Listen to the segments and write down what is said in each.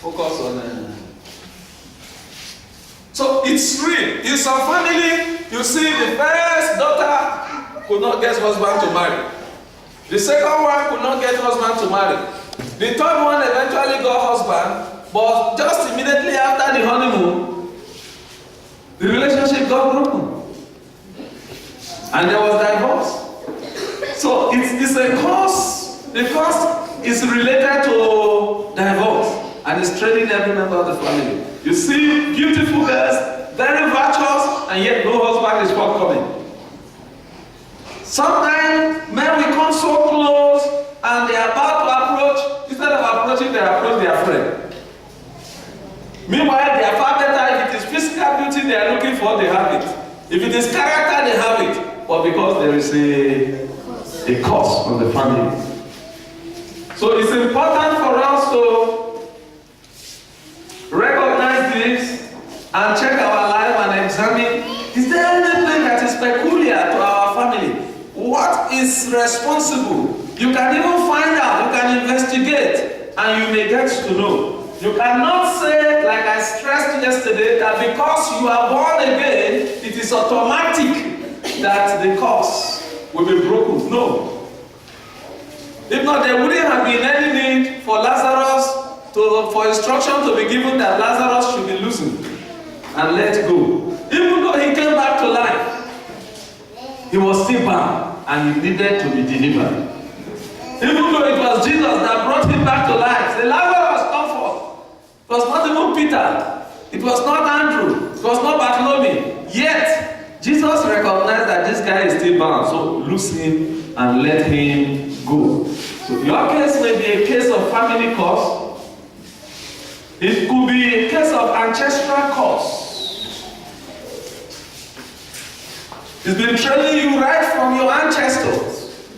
focus on it. So it's real. In some family, you see the first daughter could not get husband to marry. The second one could not get husband to marry. The third one eventually got husband, but just immediately after the honeymoon, the relationship got broken. And there was divorce. So it's a cause. The cause is related to divorce. And it's training every member of the family. You see beautiful girls, very virtuous, and yet no husband is forthcoming. Sometimes men will come so close and they are about to approach. Instead of approaching, they approach their friend. Meanwhile, they are far better. If it is physical beauty they are looking for, they have it. If it is character, they have it. But because there is a curse on the family. So it's important for us to recognize this and check our life and examine, is there anything that is peculiar to our family? What is responsible? You can even find out, you can investigate, and you may get to know. You cannot say, like I stressed yesterday, that because you are born again, it is automatic that the curse will be broken. No. If not, there wouldn't have been any need for Lazarus for instruction to be given that Lazarus should be loosened and let go. Even though he came back to life, he was still bound and he needed to be delivered. Even though it was Jesus that brought him back to life, say, Lazarus, come forth. It was not even Peter. It was not Andrew. It was not Bartholomew. Yet, Jesus recognized that this guy is still bound. So loose him and let him go. So your case may be a case of family curse. It could be a case of ancestral curse. It's been training you right from your ancestors.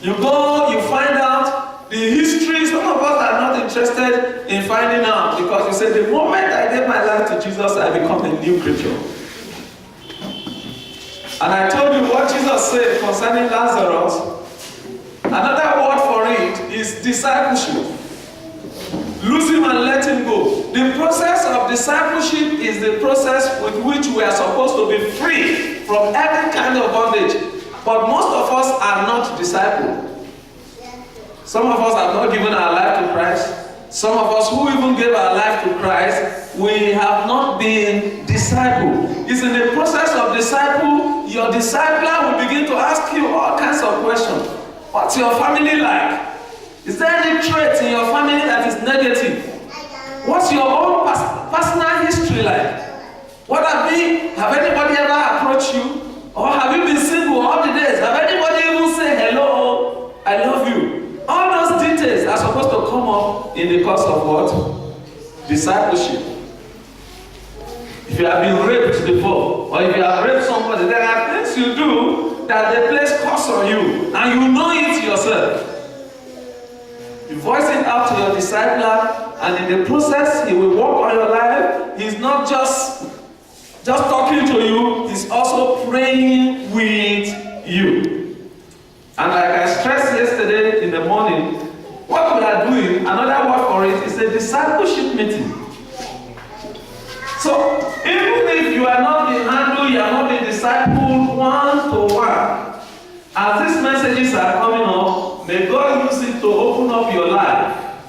You go, you find out the history. Some of us are not interested in finding out because you say, the moment I gave my life to Jesus, I become a new creature. And I told you what Jesus said concerning Lazarus. Another word for it is discipleship. Lose him and let him go. The process of discipleship is the process with which we are supposed to be free from every kind of bondage. But most of us are not discipled. Some of us have not given our life to Christ. Some of us who even gave our life to Christ, we have not been discipled. It's in the process of disciple, your discipler will begin to ask you all kinds of questions. What's your family like? Is there any trait in your family that is negative? What's your own personal history like? Have anybody ever approached you? Or have you been single all the days? Have anybody even said hello, I love you? All those details are supposed to come up in the course of what? Discipleship. If you have been raped before, or if you have raped somebody, there are things you do that they place curse on you, and you know it yourself. You voice it out to your discipler, and in the process, he will work on your life. He's not just talking to you, he's also praying with you. And like I stressed yesterday in the morning, what we are doing, another word for it, is a discipleship meeting. So, even if you are not being handled, you are not being discipled one-to-one, as these messages are coming up, may God use it to open up your life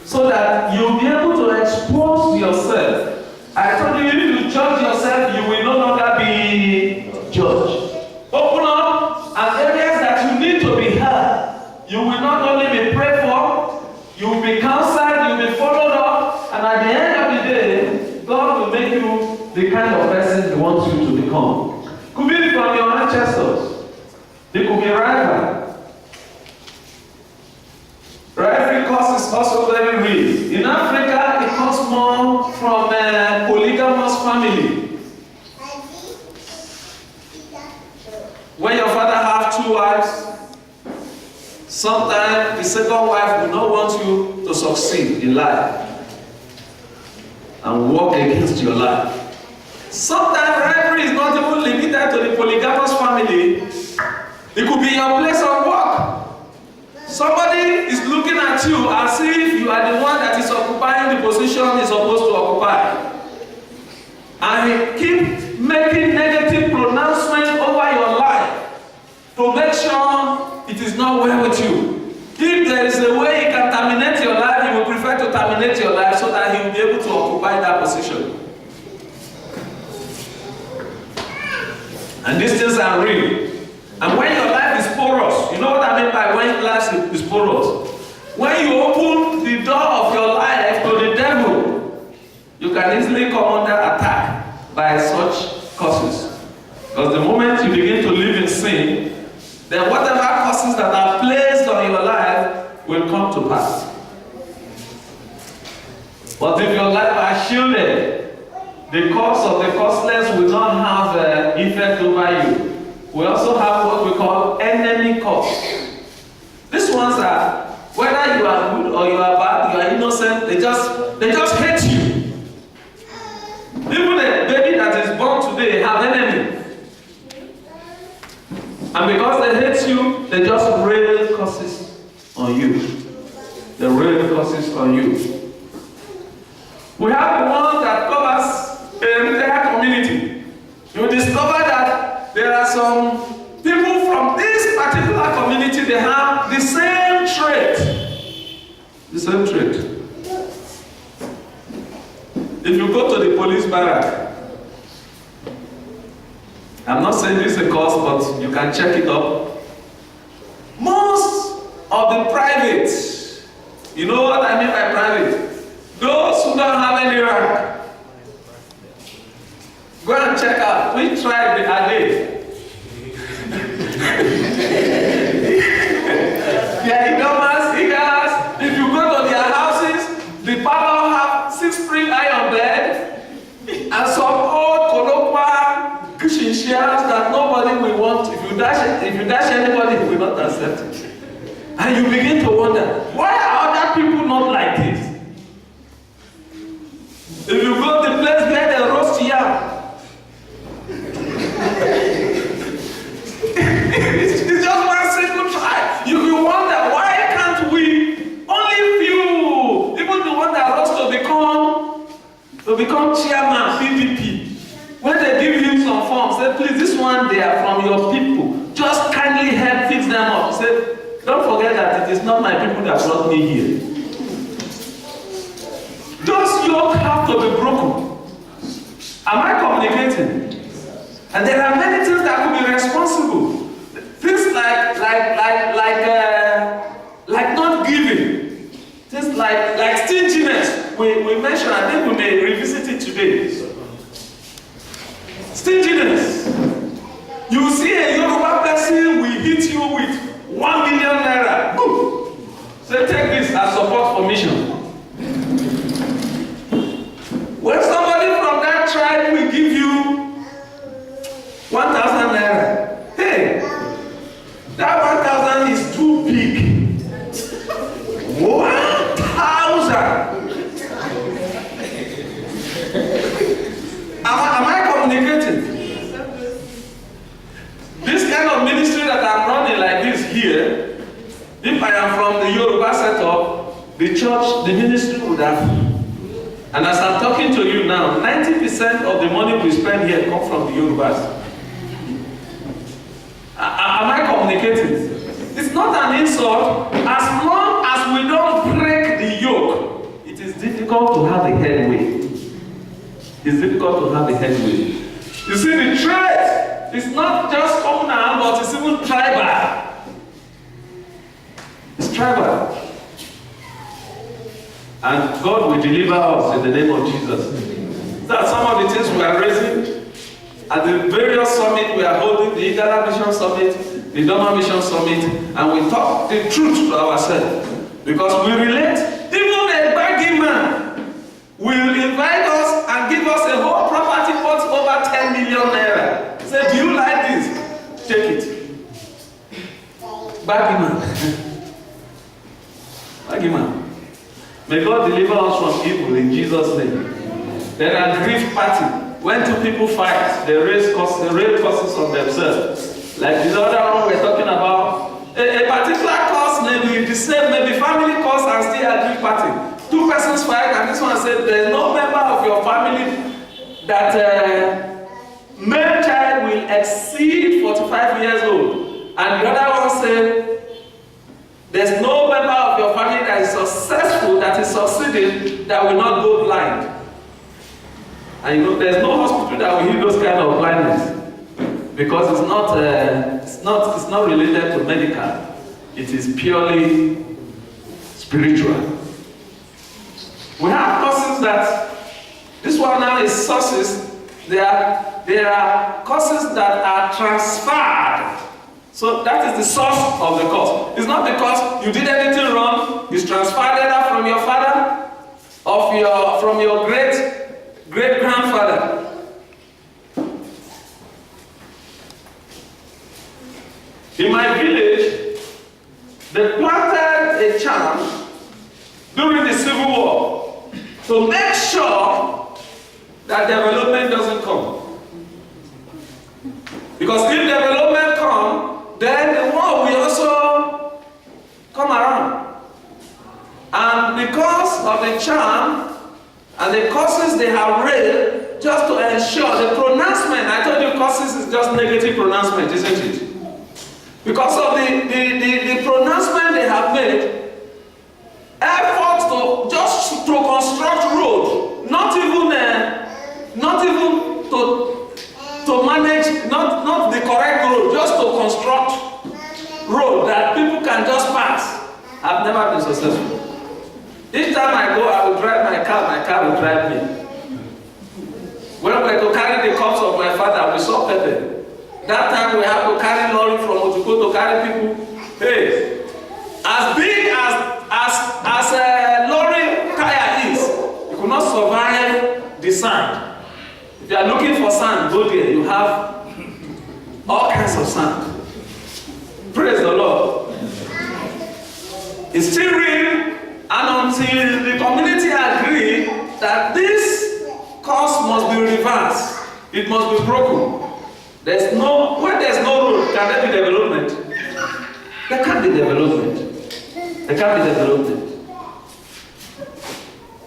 so that you'll be able to expose yourself. I told you, if you judge yourself, you will no longer be judged. Open up, and areas that you need to be heard, you will not only be prayed for, you will be counseled, you will be followed up, and at the end of the day, God will make you the kind of person He wants you to become. Could be from your ancestors. They could be rival. Rivalry cause is also very real. In Africa, it comes more from a polygamous family. When your father has 2 wives, sometimes the second wife will not want you to succeed in life and work against your life. Sometimes rivalry is not even limited to the polygamous family. It could be your place of work. Somebody is looking at you as if you are the one that is occupying position he's supposed to occupy. And he keeps making negative pronouncements over your life to make sure it is not well with you. If there is a way he can terminate your life, he will prefer to terminate your life so that he will be able to occupy that position. And these things are real. And when your life is porous, you know what I mean by when life is porous? When you open the door of your life to the devil, you can easily come under attack by such causes. Because the moment you begin to live in sin, then whatever causes that are placed on your life will come to pass. But if your life is shielded, the cause of the causeless will not have effect over you. We also have what we call enemy cause. These ones are, whether you are good or you are bad, you are innocent, they just hate you. Even a baby that is born today have enemy. And because they hate you, they just rail curses on you. They rail curses on you. We have one that covers an entire community. You discover that there are some people from this particular community, they have the same trait. The same trait. If you go to the police barrack, I'm not saying this is a cause, but you can check it up. Most of the private, you know what I mean by private? Those who don't have any rank. Go and check out which tribe they are they. They are Idomas, Igas. If you go to their houses, the parlor have 6 spring iron bed and some old Kolokwa cushion chairs that nobody will want. If you dash anybody, he will not accept it. And you begin to wonder, why are other people not like this? If you go to the place where they roast yam, it's just one single tribe. You wonder, why can't we, only few, even the one that wants to become chairman, PDP, when they give you some forms, say, please, this one they are from your people. Just kindly help fix them up. Say, don't forget that it is not my people that brought me here. Those yokes have to be broken. Am I communicating? And there are many things that could be responsible. Things like not giving. Things like stinginess. We mentioned, I think we may revisit it today. Stinginess. You see a Yoruba person will hit you with 1 million naira. Boom. So take this as support for mission. When somebody from that tribe will give you 1,000 naira, hey, that 1,000 is too big. 1,000. Am I communicating? This kind of ministry that I'm running like this here, if I am from the Yoruba setup, the church, the ministry would have. And as I'm talking to you now, 90% of the money we spend here comes from the Yorubas. Am I communicating? It's not an insult. As long as we don't break the yoke, it is difficult to have a headway. It's difficult to have a headway. You see, the trait is not just communal, but it's even tribal. It's tribal. And God will deliver us in the name of Jesus. That's some of the things we are raising at the various summits we are holding, the Igala Mission Summit, the Doma Mission Summit, and we talk the truth to ourselves. Because we relate, even a baggy man will invite us and give us a whole property worth over 10 million naira. Say, do you like this? Take it. Baggy man. Baggy man. May God deliver us from evil in Jesus' name. Then a grief party. When two people fight, they raise causes on themselves. Like the other one we're talking about. A particular cause may be the same, maybe family cause and still a grief party. Two persons fight and this one said, there's no member of your family that male child will exceed 45 years old. And the other one said, there's no member of your family that is successful, that is succeeding, that will not go blind. And you know, there's no hospital that will heal those kind of blindness. Because it's not related to medical. It is purely spiritual. We have causes that, this one now is sources, there are causes that are transferred. So that is the source of the cause. It's not because you did anything wrong, it's transferred either from your father or from your great-grandfather. In my village, they planted a charm during the Civil War to make sure that development doesn't come. Because if development comes, then the war will also come around. And because of the charm and the causes they have read, just to ensure the pronouncement, I told you causes is just negative pronouncement, isn't it? Because of the pronouncement they have made, efforts to construct road, not even to manage, not the correct road, just to construct road that people can just pass. I've never been successful. Each time I go, I will drive my car will drive me. When we were to carry the corpse of my father, we saw Pepe. That time we have to carry lorry from Ojuko to carry people. Hey, as big as a lorry tire is, you could not survive the sand. If you are looking for sand, go there. You have all kinds of sand. Praise the Lord. It's still real, and until the community agree that this cause must be reversed, it must be broken. When there's no road, can there be development? There can't be development. There can't be development.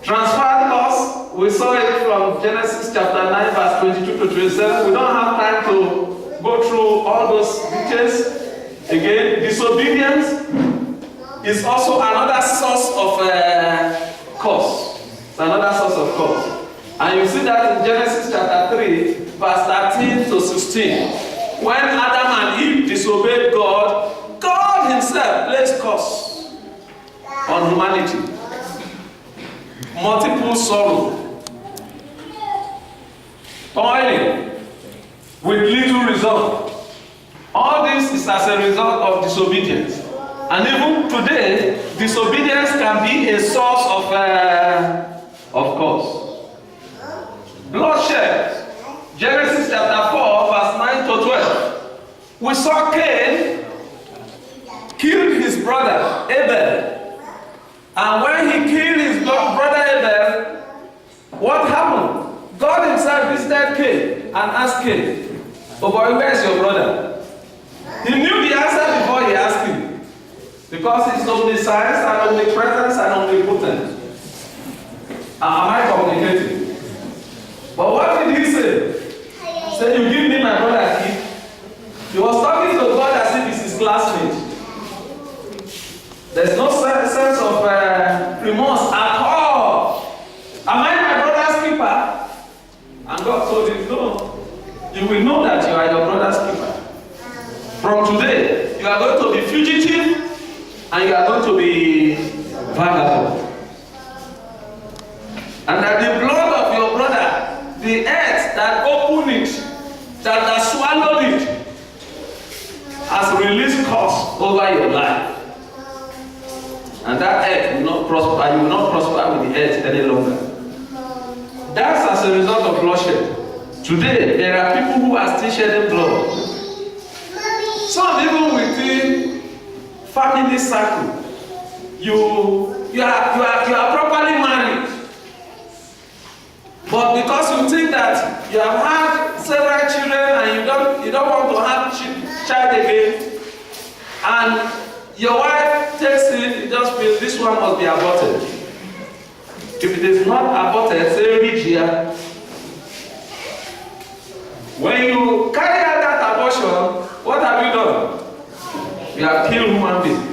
Transferred loss, we saw it from Genesis chapter 9, verse 22 to 27. We don't have time to go through all those details. Again, disobedience is also another source of cause. It's another source of cause. And you see that in Genesis chapter 3, verse 13 to 16. When Adam and Eve disobeyed God, God himself placed curse on humanity. Multiple sorrow. Toiling with little result. All this is as a result of disobedience. And even today, disobedience can be a source of cause. Bloodshed. Genesis chapter 4, verse 9 to 12. We saw Cain killed his brother Abel. And when he killed his brother Abel, what happened? God himself visited Cain and asked Cain, "Oh boy, where's your brother?" He knew the answer before he asked him. Because he's omniscience and omnipresence and omnipotent. Am I communicating? But what did he say? He said, "You give me my brother key." He was talking to God as if he's his classmate. There's no sense of remorse at all. Am I my brother's keeper? And God told him, "No. You will know that you are your brother's keeper. From today, you are going to be fugitive and you are going to be vagabond. And that the blood of your brother, the earth that opened it, that swallowed it, has released curse over your life. And that earth will not prosper, you will not prosper with the earth any longer." That's as a result of bloodshed. Today, there are people who are still shedding blood. Some even within family circle, you are properly married. But because you think that you have had several children and you don't want to have child again, and your wife takes it, you just feel this one must be aborted. If it is not aborted, say reach here. When you carry out that abortion, what have you done? You have killed human being.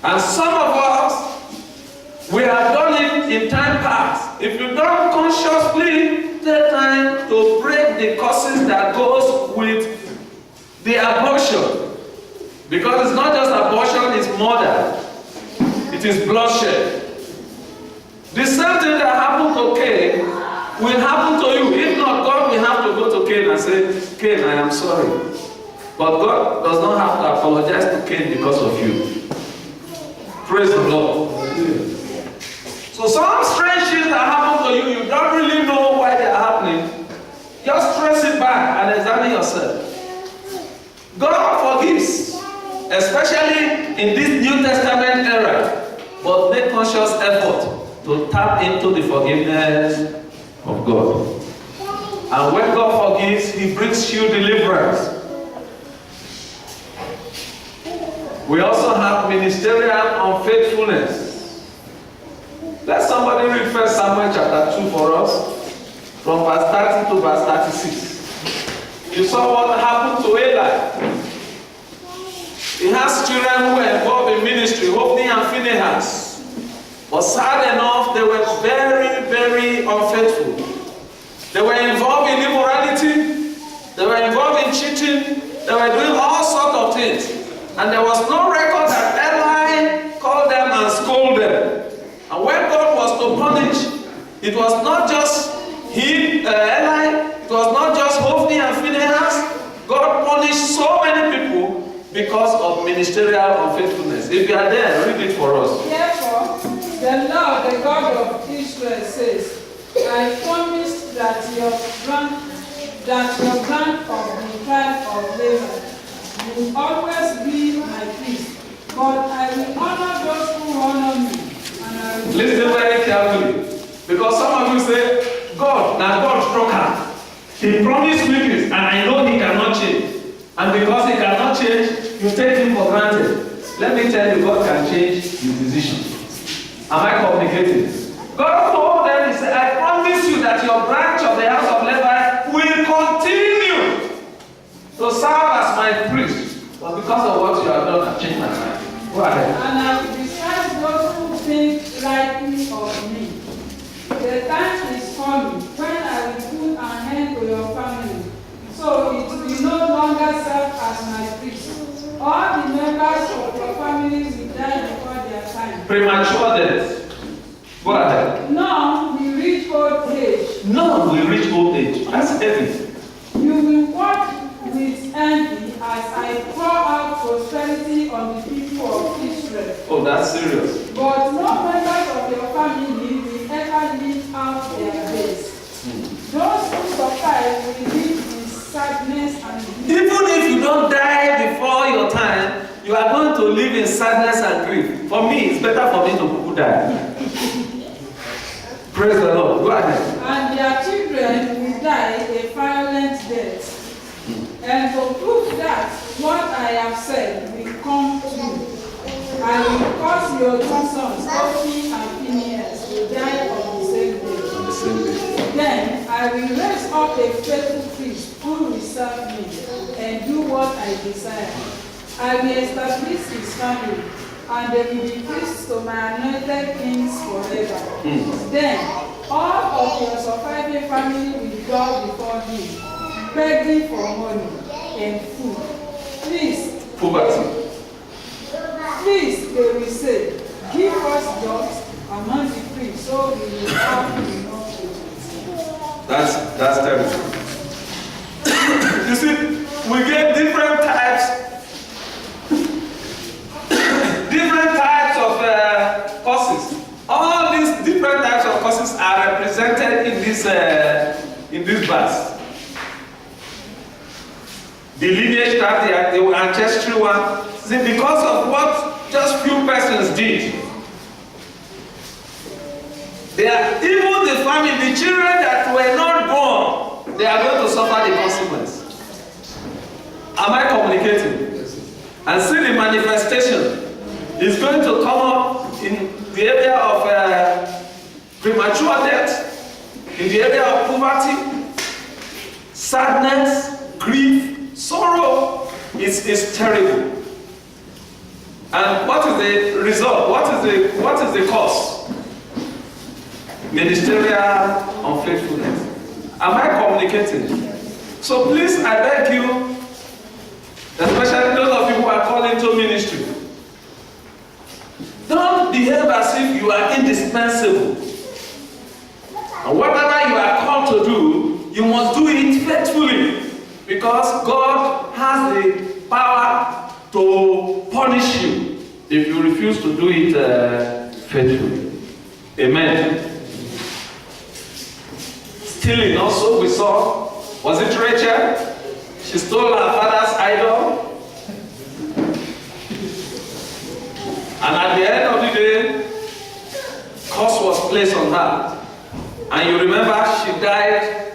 And some of us, we have done it in time past. If you don't consciously take time to break the causes that goes with the abortion, because it's not just abortion, it's murder. It is bloodshed. The same thing that happened to Cain will happen to you. If not, God will have to go to Cain and say, Cain, I am sorry. But God does not have to apologize to Cain because of you. Praise the Lord. So some strange things that happen to you, you don't really know why they are happening. Just trace it back and examine yourself. God forgives, especially in this New Testament era, but make conscious effort to tap into the forgiveness of God. And when God forgives, He brings you deliverance. We also have ministerial unfaithfulness. Let somebody read 1 Samuel chapter 2 for us, from verse 30 to verse 36. You saw what happened to Eli. He has children who were involved in ministry, Hophni and Phinehas. But sad enough, they were very, very unfaithful. They were involved in immorality. They were involved in cheating. They were doing all sorts of things. And there was no record that Eli called them and scolded them. And when God was to punish, it was not just him, Eli, it was not just Hophni and Phinehas. God punished so many people because of ministerial unfaithfulness. If you are there, read it for us. Therefore, the Lord, the God of Israel, says, I promised that your branch of the tribe of Levi will always be my priest. But I will honor those who honor me. And I will listen very carefully. Because some of you say, God, now God struck her. He promised me this, and I know He cannot change. And because He cannot change, you take Him for granted. Let me tell you, God can change His decision. Am I communicating? God told them, He said, I promise you that your branch of the house of Levi will continue to serve as my priest. But because of what you have done, I've changed my mind. Go ahead. And I will despise those who think lightly of me. The time is coming when I will put an end to your family, so it will no longer serve as my priest. All the members of your family will die before their time. Premature death. Go ahead. None will reach old age. None will reach old age. That's heavy. You will walk with envy as I pour out prosperity on the people of Israel. Oh, that's serious. But no members of your family will ever live out their days. Those who survive will live in sadness and grief. Even if you don't die before your time, you are going to live in sadness and grief. For me, it's better for me to die. Praise the Lord. Go ahead. And their children will die a violent death. And to prove that what I have said will come true, I will cause your two sons, Hophni and Phinehas, to die on the same day. On the same day. Then I will raise up a faithful priest who will serve me and do what I desire. I will establish his family, and they will be priests to my anointed kings forever. Then all of your surviving family will bow before him, begging for money and food. Please, Poverty. please, they will say, give us jobs among the priests so we will have enough to eat. That's terrible. You see, we get different types of causes. All these different types of causes are represented in this verse. The lineage type, the ancestral one. See, because of what just few persons did, even the family, the children that were not born, they are going to suffer the consequence. Am I communicating? And see the manifestation is going to come up in the area of premature death, in the area of poverty, sadness, grief, sorrow is terrible. And what is the result? What is the cause? Ministerial unfaithfulness. Am I communicating? So please, I beg you, especially those of you who are called into ministry, don't behave as if you are indispensable. And whatever you are called to do, you must do it faithfully, because God has the power to punish you if you refuse to do it faithfully. Amen. Stealing also, we saw, was it Rachel? She stole her father's idol. And at the end of the day, curse was placed on her. And you remember she died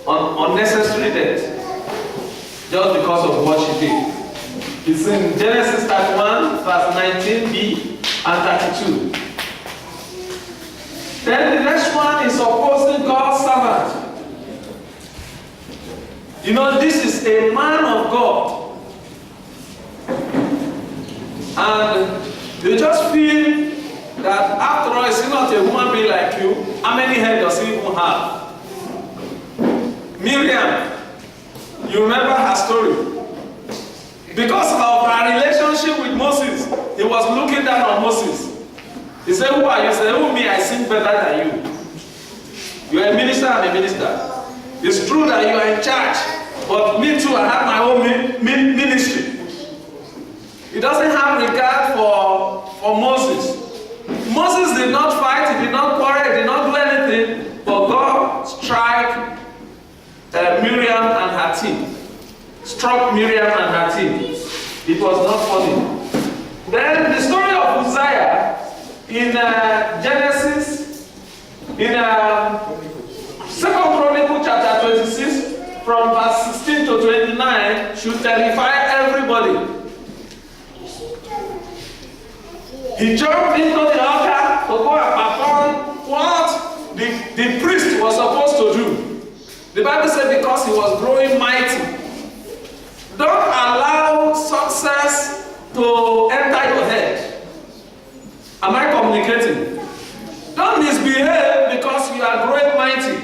on unnecessary death just because of what she did. It's in Genesis 31, verse 19b and 32. Then the next one is opposing God's servant. You know, this is a man of God. And you just feel that after all, is he not a human being like you? How many heads does he even have? Miriam, you remember her story. Because of her relationship with Moses, he was looking down on Moses. He said, who are you? He said, who me? I sing better than you. You are a minister, I'm a minister. It's true that you are in charge, but me too, I have my own ministry. He doesn't have regard for Moses. Moses did not fight, he did not quarrel, he did not do anything, but God struck Miriam and her team. Struck Miriam and her team. It was not funny. Then the story of Uzziah in Genesis, in 2 Chronicles chapter 26, from verse 16 to 29, should terrify everybody. He jumped into the altar to go and perform what the priest was supposed to do. The Bible said because he was growing mighty. Don't allow success to enter your head. Am I communicating? Don't misbehave because you are growing mighty.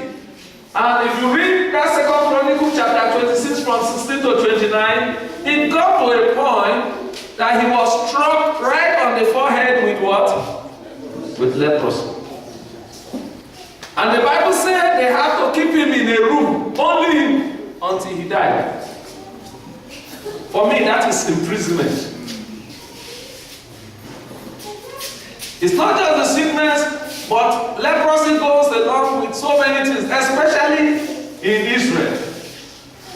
And if you read that 2 Chronicles chapter 26 from 16 to 29, it got to a point that he was struck right on the forehead with what? With leprosy. And the Bible said they had to keep him in a room, only him, until he died. For me, that is imprisonment. It's not just the sickness, but leprosy goes along with so many things, especially in Israel.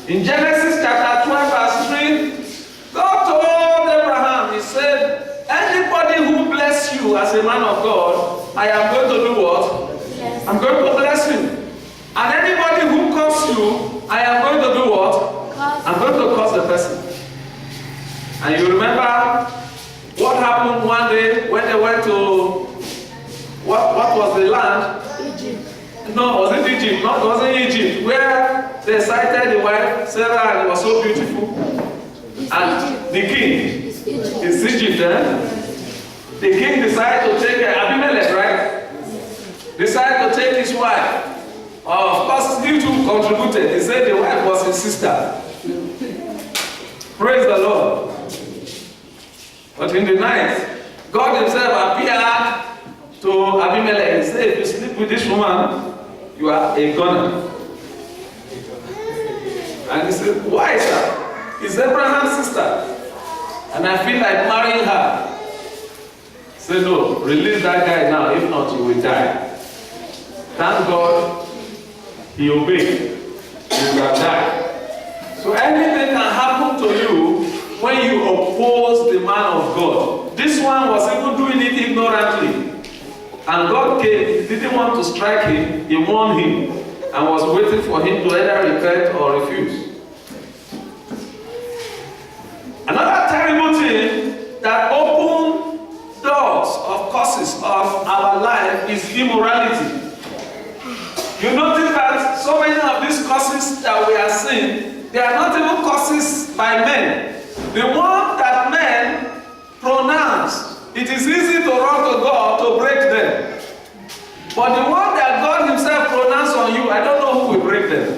In Genesis chapter 12, verse 3, God told Abraham, he said, anybody who bless you as a man of God, I am going to do what? Yes. I'm going to bless him. And anybody who curses you, I am going to do what? I'm going to curse the person. And you remember what happened one day when they went to, what was the land? Egypt. No, was it Egypt? No, it wasn't Egypt. Where they sighted the wife, Sarah, and it was so beautiful. And the king, it's Egypt, The king decided to take Abimelech, right? Decided to take his wife. Of course, he too contributed. He said the wife was his sister. Praise the Lord. But in the night, God himself appeared to Abimelech. He said, if you sleep with this woman, you are a goner. And he said, why, sir? It's Abraham's sister. And I feel like marrying her. He said, no, release that guy now. If not, you will die. Thank God, he obeyed. He will have died. So anything can happen to you when you oppose the man of God. This one was even doing it ignorantly. And God came, he didn't want to strike him, he warned him, and was waiting for him to either repent or refuse. Another terrible thing that opened doors of causes of our life is immorality. You notice that so many of these causes that we are seeing, they are not even causes by men. The one that men pronounce, it is easy to run to God to break them. But the one that God himself pronounced on you, I don't know who will break them.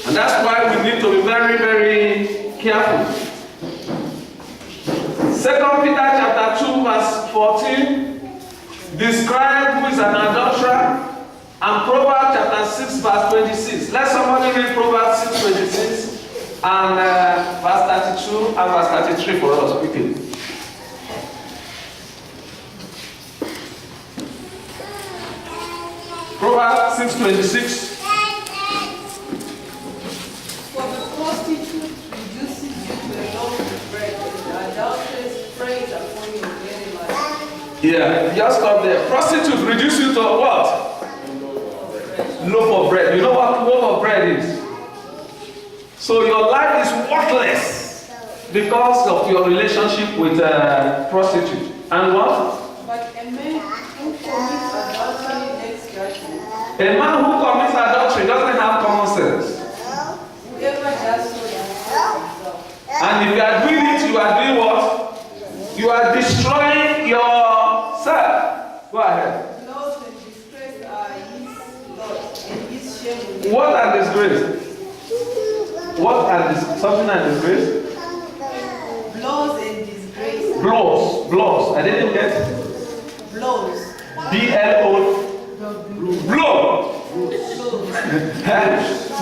And that's why we need to be very, very careful. 2 Peter chapter 2 verse 14 describe who is an adulterer, and Proverbs chapter 6 verse 26. Let somebody read Proverbs 6:26 and verse 32 and verse 33 for us quickly. Proverbs 6:26. For the prostitute reduces you to a loaf of bread, and the adulteress preys upon your very life. Yeah, just stop there. Prostitute reduce you to what? Loaf of bread. You know what loaf of bread is? So your life is worthless because of your relationship with a prostitute. And what? But a man who commits adultery makes judgment. A man who commits adultery doesn't have common sense. Whoever does so destroys himself. And if you are doing it, you are doing what? You are destroying yourself. Go ahead. Loss and disgrace are his lot, and his shame will What are disgrace? What are something and disgrace? blows and disgrace. Blows. I didn't get it. Blows. B-L-O. Blow.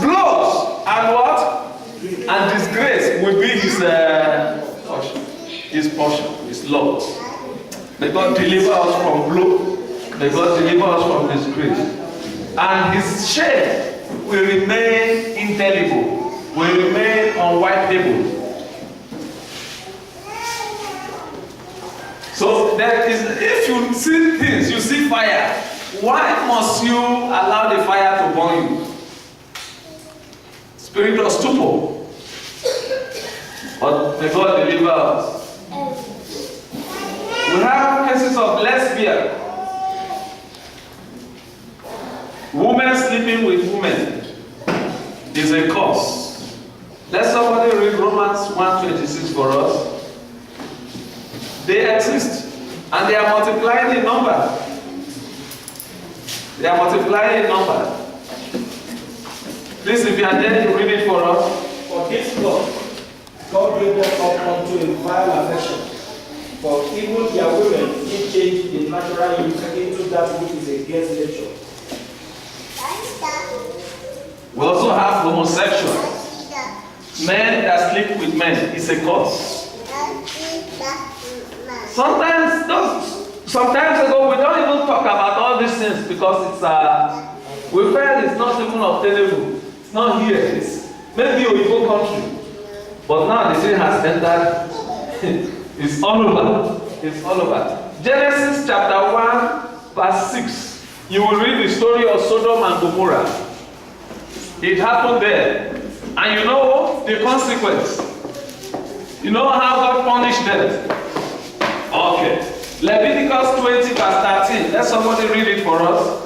Blows. And what? And disgrace will be his portion. His portion, his lot. May God deliver us from blow. May God deliver us from disgrace. And his shame will remain indelible, will remain unwipeable. So there is, if you see things, you see fire, why must you allow the fire to burn you? Spirit of stupor. But may God deliver us. We have cases of lesbian. Women sleeping with women is a cause. Let somebody read Romans 1:26 for us. They exist and they are multiplying in number. They are multiplying in number. Please, if you are there, you read it for us. For this cause, God gave them up unto a vile affection. For even their women did change the natural use into that which is against nature. We also have homosexuals. Men that sleep with men is a cause. Sometimes ago, we don't even talk about all these things because it's we felt it's not even obtainable. It's not here. It's maybe a Igbo country. But now the sin has entered. It's all over. It's all over. Genesis chapter 1, verse 6. You will read the story of Sodom and Gomorrah. It happened there. And you know the consequence. You know how God punished them. Okay. Leviticus 20, verse 13. Let somebody read it for us.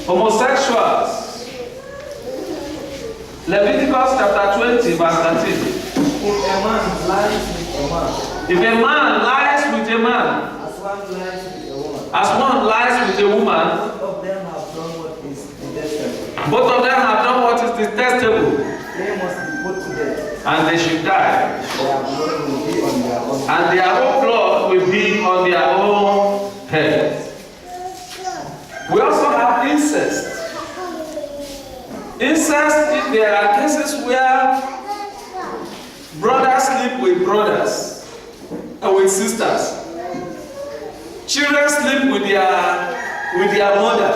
Homosexuals. Leviticus chapter 20, verse 13. If a man lies with a man, If a man lies with a man, as one lies with a woman, as one lies with a woman, both of them have done what is detestable. both of them have done what is detestable, They must be put to death. and they should die. Their blood will be on their own. And their own blood will be on their own head. We also have incest. Incest, there are cases where brothers sleep with brothers and with sisters. Children sleep with their mother.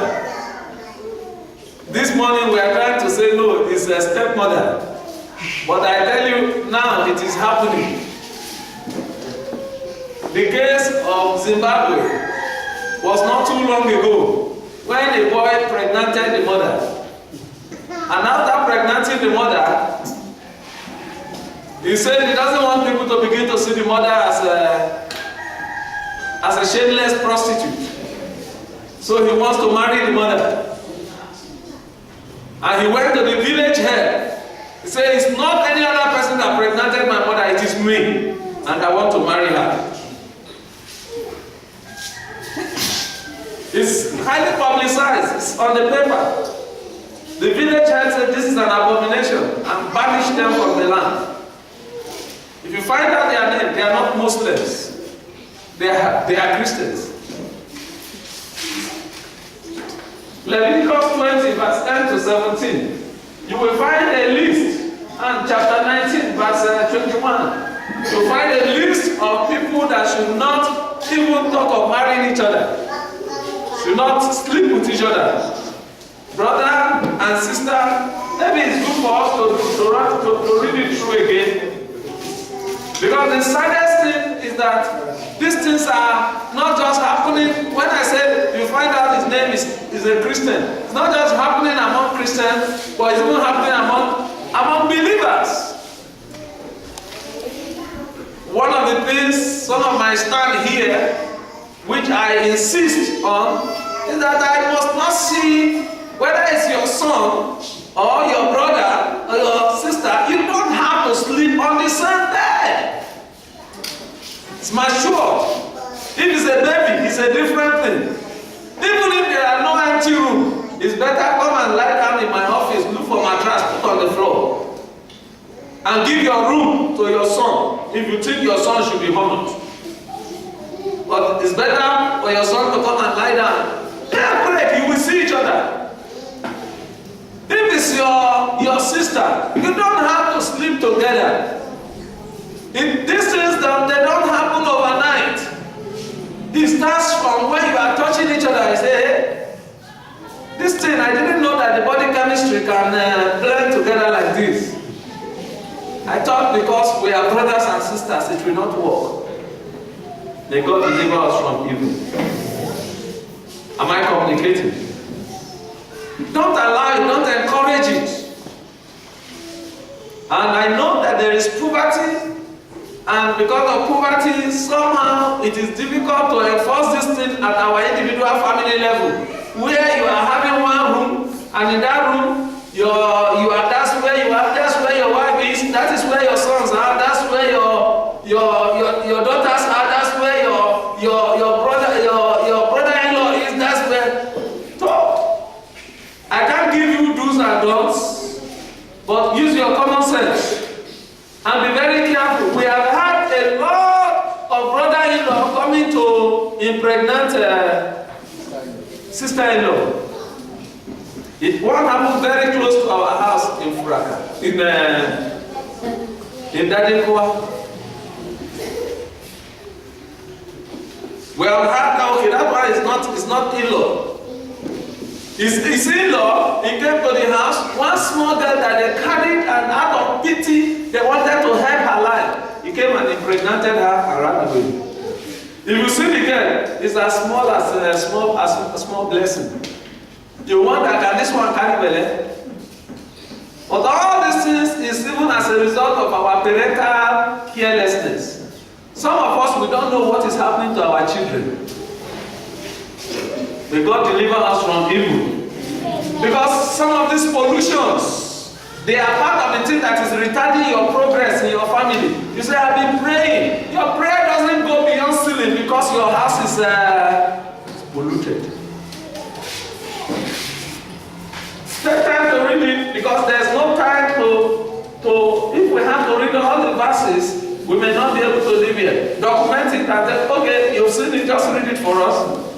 This morning we are trying to say no, it's a stepmother. But I tell you now, it is happening. The case of Zimbabwe was not too long ago when a boy pregnanted the mother. And after pregnanting the mother, he said he doesn't want people to begin to see the mother as as a shameless prostitute. So he wants to marry the mother. And he went to the village head. He said, it's not any other person that pregnanted my mother, it is me. And I want to marry her. It's highly publicized, it's on the paper. The village head said this is an abomination and banished them from the land. If you find out their name, they are not Muslims. They are Christians. Leviticus 20, verse 10 to 17. You will find a list, and chapter 19, verse 21. You'll find a list of people that should not even talk of marrying each other. Should not sleep with each other. Brother and sister, maybe it's good for us to read it through again. Because the saddest thing is that these things are not just happening. When I say you find out his name is a Christian, it's not just happening among Christians, but it's even happening among believers. One of the things, some of my stand here, which I insist on, is that I must not see whether it's your son or your brother or your sister. You don't have to sleep on the same bed. It's mature. If it's a baby, it's a different thing. Even if there are no empty room, it's better come and lie down in my office, look for mattress, put on the floor, and give your room to your son if you think your son should be honored. But it's better for your son to come and lie down. Yeah, great, you will see each other. If it's your sister, you don't have to sleep together. In these things, they don't happen overnight. It starts from when you are touching each other. You say, hey, this thing, I didn't know that the body chemistry can blend together like this. I thought because we are brothers and sisters, it will not work. May God deliver us from evil. Am I communicating? Don't allow it, don't encourage it. And I know that there is poverty, and because of poverty, somehow it is difficult to enforce this thing at our individual family level, where you are having one room, and in that room, that's where your wife is, that is where your sons are, that's where your daughters are, that's where your brother-in-law is, that's where. So, I can't give you do's and don'ts, but use your common sense and be very careful. We have had a lot of brother-in-law coming to impregnate sister-in-law. One happened very close to our house in Furaka, in Dadekwa. We have had now, okay, that one is not in-law. His in-law, he came to the house, one small girl that they carried, and out of pity, they wanted to help her life. He came and impregnated her and ran away. If you see the girl, it's as small as a small blessing. You wonder, can this one carry belly? But all these things is even as a result of our parental carelessness. Some of us, we don't know what is happening to our children. May God deliver us from evil. Because some of these pollutions, they are part of the thing that is retarding your progress in your family. You say, I've been praying. Your prayer doesn't go beyond ceiling because your house is polluted. Take time to read it because there's no time to if we have to read all the verses, we may not be able to live here. Document it and then, okay, you've seen it, just read it for us.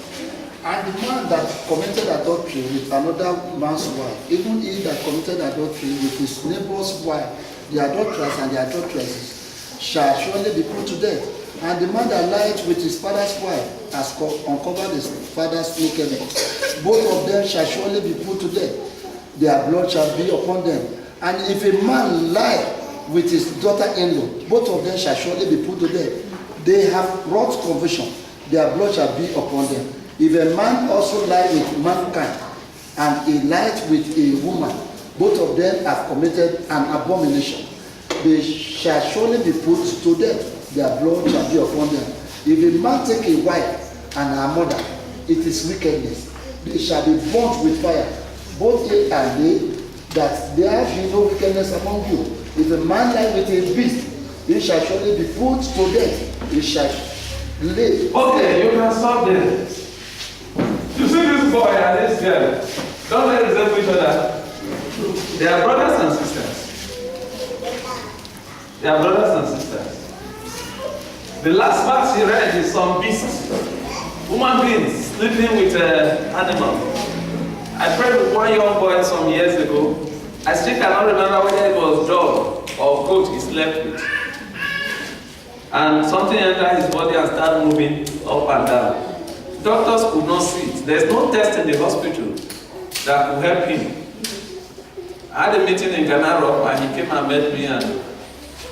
And the man that committed adultery with another man's wife, even he that committed adultery with his neighbor's wife, the adulterers and the adulteresses shall surely be put to death. And the man that lied with his father's wife has uncovered his father's nakedness. Both of them shall surely be put to death. Their blood shall be upon them. And if a man lie with his daughter-in-law, both of them shall surely be put to death. They have wrought conviction. Their blood shall be upon them. If a man also lie with mankind, and he lied with a woman, both of them have committed an abomination. They shall surely be put to death. Their blood shall be upon them. If a man take a wife and her mother, it is wickedness. They shall be burnt with fire, both they and they, that there be no wickedness among you. If a man lie with a beast, he shall surely be put to death. He shall lay. Okay, you can stop there. You see this boy and this girl, don't let them resemble each other. They are brothers and sisters. They are brothers and sisters. The last verse he read is some beast. Human beings sleeping with animal. I prayed with one young boy some years ago. I still cannot remember whether it was dog or goat he slept with. And something entered his body and started moving up and down. Doctors could not see it. There's no test in the hospital that could help him. I had a meeting in Ghana Rock and he came and met me and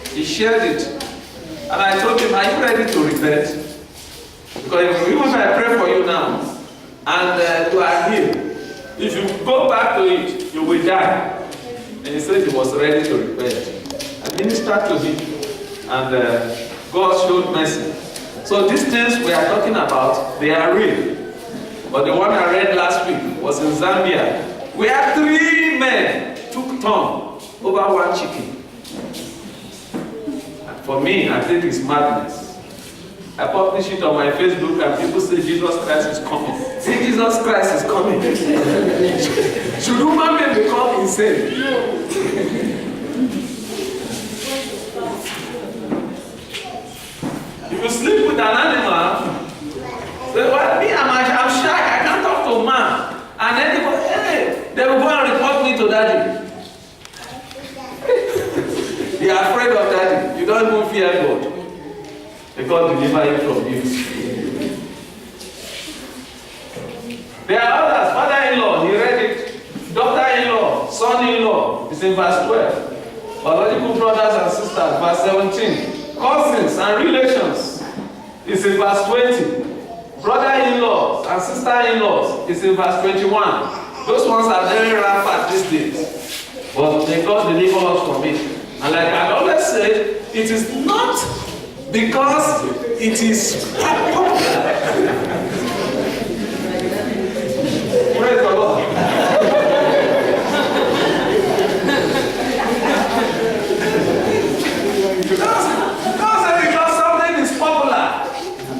he shared it. And I told him, are you ready to repent? Because even if I pray for you now and you are healed, if you go back to it, you will die. And he said he was ready to repent. I ministered to him and God showed mercy. So these things we are talking about, they are real. But the one I read last week was in Zambia, where 3 men took turn over one chicken. And for me, I think it's madness. I publish it on my Facebook and people say Jesus Christ is coming. See, Jesus Christ is coming. Should human beings become insane? If you sleep with an animal, say, well, me, I'm shy, I can't talk to a man. And then they go, hey, they will go and report me to daddy. They are afraid of daddy. You don't even fear God. God deliver it from you. There are others, father-in-law, he read it. Daughter-in-law, son-in-law, it's in verse 12. Biological brothers and sisters, verse 17. Cousins and relations, it's in verse 20. Brother-in-laws and sister-in-laws, it's in verse 21. Those ones are very rampant these days. But may God deliver us from it. And like I always say, it is not because it is popular. Praise the Lord. Because something is popular,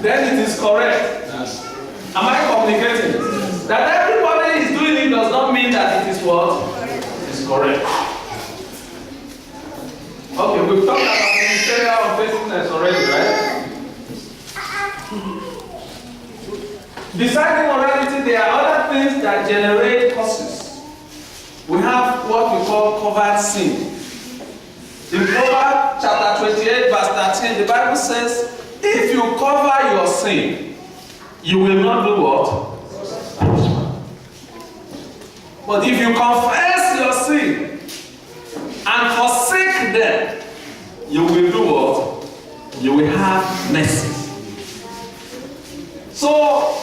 then it is correct. Am I communicating? That everybody is doing it does not mean that it is what? It is correct. Okay, we've talked about ministerial unfaithfulness already, right? Besides immorality, there are other things that generate causes. We have what we call covert sin. In Proverbs chapter 28, verse 13, the Bible says, if you cover your sin, you will not do what? But if you confess your sin and forsake them, you will do what? You will have mercy. So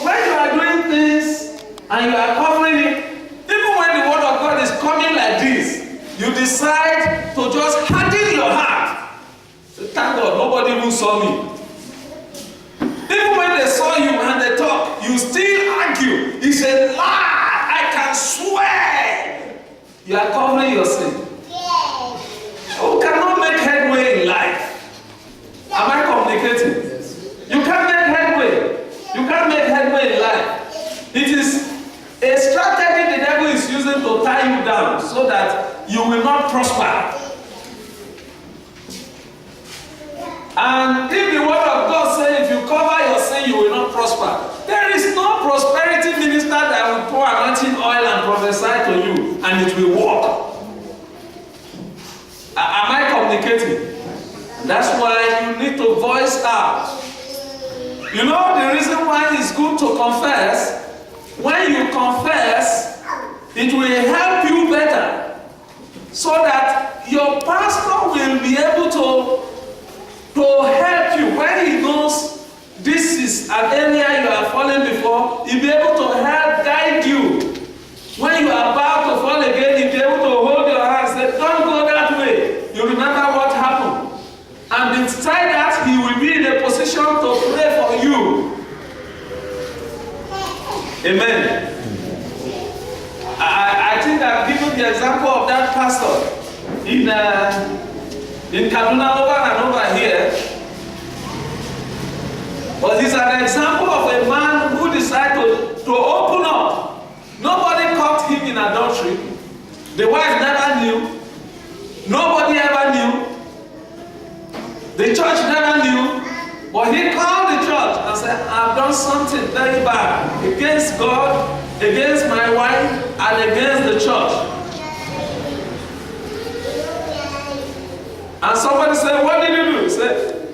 when you are doing things and you are covering it, even when the word of God is coming like this, you decide to just harden your heart. So thank God, nobody even saw me. Even when they saw you and they talk, you still argue. It's a lie. I can swear. You are covering your sin. You cannot make headway in life. Am I communicating? You can't make headway. You can't make headway in life. It is a strategy the devil is using to tie you down so that you will not prosper. And if the word of God says if you cover your sin, you will not prosper, there is no prosperity minister that will pour anointing oil and prophesy to you and it will work. Am I communicating? That's why you need to voice out. You know the reason why it's good to confess? When you confess, it will help you better. So that your pastor will be able to help you. When he knows this is an area you are falling before, he'll be able to help guide you. When you are about to fall again, he'll be able to hold your hand and say, don't go that way. You remember what happened. And beside that, he will be in a position to pray for you Amen. I think I've given the example of that pastor in Kaduna over and over here. But he's an example of a man who decided to open up. Nobody caught him in adultery. The wife never knew. Nobody ever knew. The church never knew. But he called the church and said, I've done something very bad against God, against my wife, and against the church. And somebody said, what did you do? He said,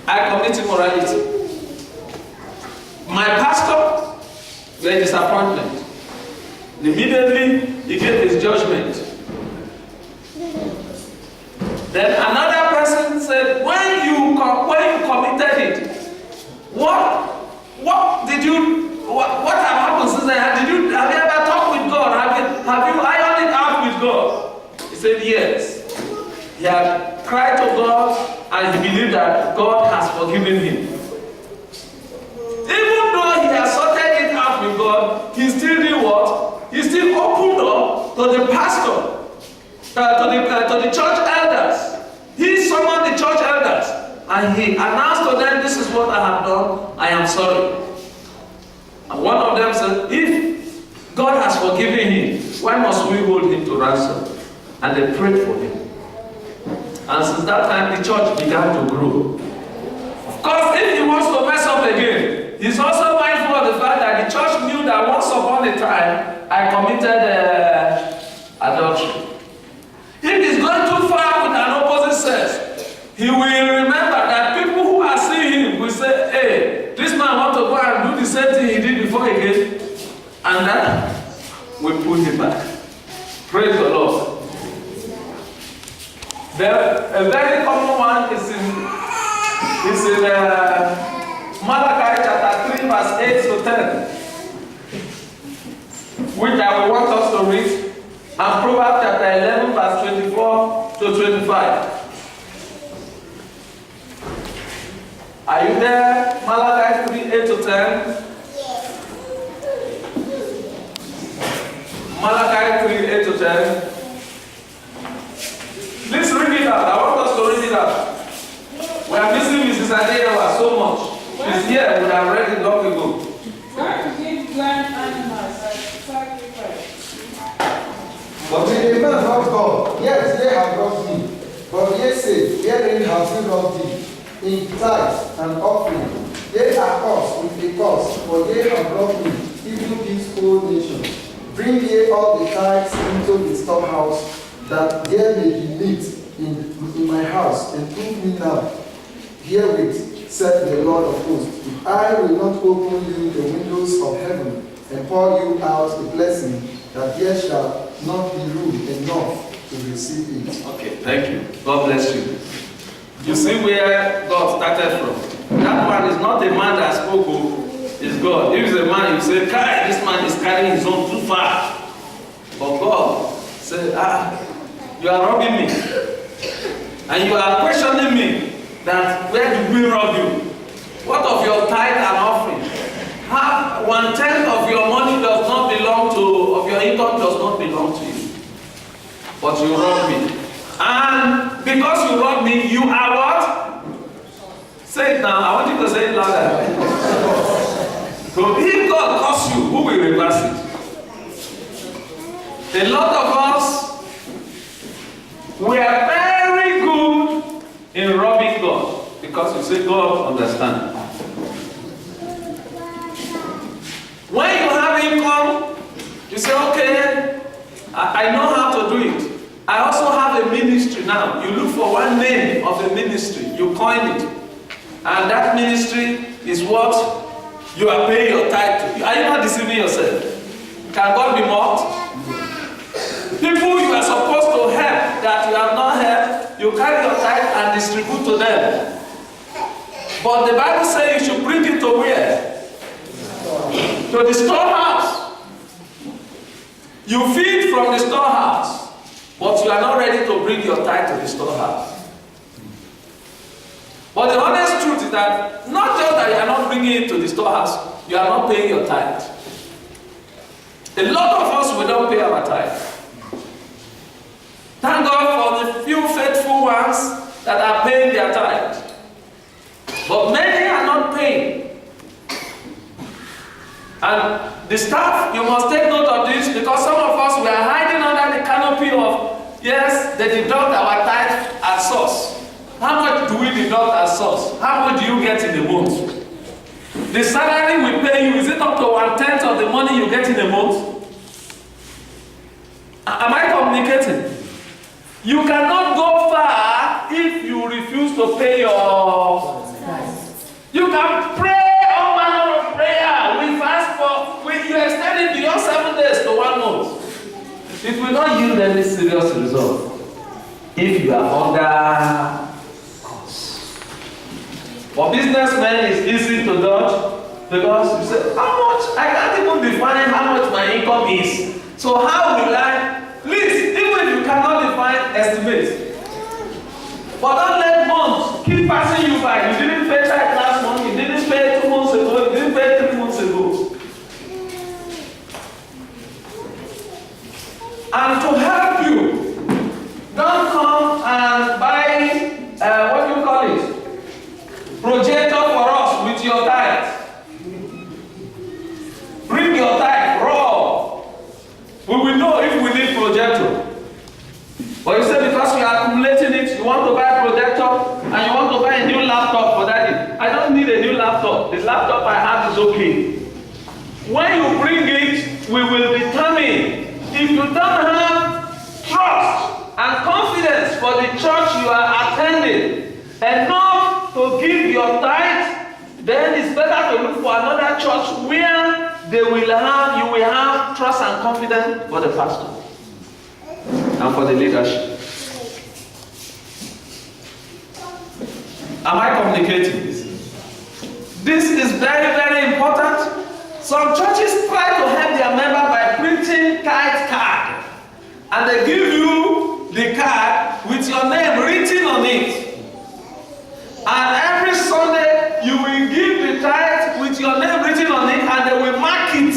I committed immorality. My pastor, the disappointment. Immediately, he gave his judgment. Then another person said, when you committed it, what did you, what have happened since then? Have you ever talked with God? Have you ironed it out with God? He said, yes. He had cried to God and he believed that God has forgiven him. Even though he had sorted it out with God, he still did what? He still opened up to the pastor, to the church elders. He summoned the church elders and he announced to them, this is what I have done, I am sorry. And one of them said, if God has forgiven him, why must we hold him to ransom? And they prayed for him. And since that time, the church began to grow. Of course, if he wants to mess up again, he's also mindful of the fact that the church knew that once upon a time, I committed adultery. If he's going too far with an opposite sex, he will remember that people who are seeing him will say, hey, this man wants to go and do the same thing he did before again. And that will pull him back. Praise the Lord. A very common one is in Malachi chapter 3 verse 8 to 10, which I will want us to read, and Proverbs chapter 11 verse 24 to 25. Are you there? Malachi 3, 8 to 10. Malachi 3, 8 to 10. Let's read it out. I want us to read it out. We are missing Mrs. Adeyawa so much. She's here. We have read it long ago. Try to give blind animals as sacrifice. But the man of God, yes, they have robbed me. But ye say, herein have we robbed thee, in tithes and offering. They are cursed with a curse, for they have robbed me, even this whole nation. Bring ye all the tithes into the storehouse, that there may be meat in my house, and prove me now. Herewith, said the Lord of hosts, if I will not open you the windows of heaven, and pour you out a blessing, that there shall not be room enough to receive it. Okay, thank you. God bless you. You see where God started from. That one is not a man that spoke, it's God. If it's a man, you say, Kai, this man is carrying his own too far. But God said, you are robbing me. And you are questioning me that where did we rob you? What of your tithe and offering? Half, 1/10 of your money does not belong to, of your income does not belong to you. But you robbed me. And because you robbed me, you are what? Say it now. I want you to say it louder. So if God calls you, who will reverse it? A lot of us, we are very good in robbing God because we say God understands. When you have income, you say, okay, I know how to do it. I also have a ministry now. You look for one name of a ministry, you coin it. And that ministry is what you are paying your tithe to. Are you not deceiving yourself? Can God be mocked? People you are supposed to help that you have not helped, you carry your tithe and distribute to them. But the Bible says you should bring it to where? To the storehouse. You feed from the storehouse, but you are not ready to bring your tithe to the storehouse. But the honest truth is that not just that you are not bringing it to the storehouse, you are not paying your tithe. A lot of us, we don't pay our tithe. Thank God for the few faithful ones that are paying their tithe. But many are not paying. And the staff, you must take note of this, because some of us, we are hiding under the canopy of, yes, they deduct our tithe at source. How much do we deduct at source? How much do you get in a month? The salary we pay you, is it up to 1/10 of the money you get in a month? Am I communicating? You cannot go far if you refuse to pay your... You can pray all manner of prayer. We fast for... You extend it beyond 7 days to 1 month. It will not yield any serious result if you are under cost. For businessmen, it's easy to dodge because you say, how much? I can't even define how much my income is. So how will I? Please, even if you cannot define, estimate. But don't let months keep passing you by. You didn't pay tithe last month, you didn't pay 2 months ago, you didn't pay 3 months ago. And to help you, don't come and buy, what do you call it? Projector for us with your tithe. Bring your tithe raw. We will know if we need projector. But you say because you are accumulating it, you want to buy a projector and you want to buy a new laptop for daddy. I don't need a new laptop. The laptop I have is okay. When you bring it, we will determine. If you don't have trust and confidence for the church you are attending enough to give your tithe, then it's better to look for another church where you will have trust and confidence for the pastor and for the leadership. Am I communicating this? This is very, very important. Some churches try to help their member by printing tithe card, and they give you the card with your name written on it. And every Sunday you will give the tithe with your name written on it, and they will mark it.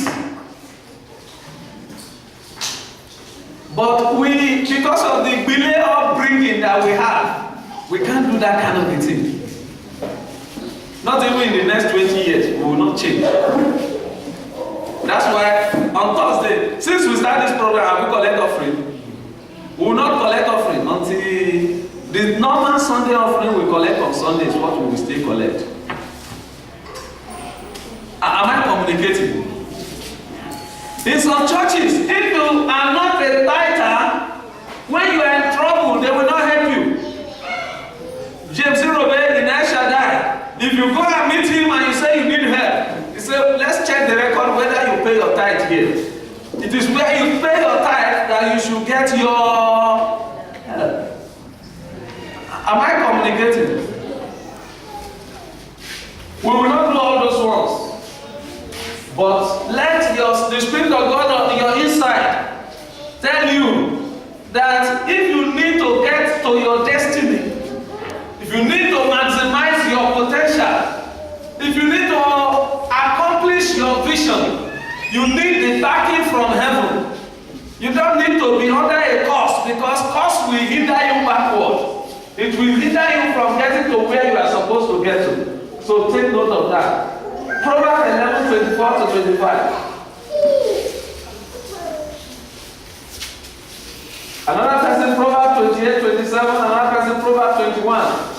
But because of the delay upbringing that we have, we can't do that kind of a thing. Not even in the next 20 years, we will not change. That's why on Thursday, since we start this program, we collect offering. We will not collect offering until the normal Sunday offering we collect on Sunday is what we will still collect. Am I communicating? In some churches, if you are not a tither, when you are in trouble, they will not help you. James Robert in El Shaddai, if you go and meet him and you say you need help, he said, let's check the record whether you pay your tithe here. It is where you pay your tithe that you should get your help. Am I communicating? We will not do all those ones. But let the Spirit of God on your inside tell you that if you need to get to your destiny, if you need to maximize your potential, if you need to accomplish your vision, you need the backing from heaven. You don't need to be under a curse, because curse will hinder you backward. It will hinder you from getting to where you are supposed to get to. So take note of that. Proverbs 11:24-25. Another person, Proverbs 28:27. Another person, Proverbs 21.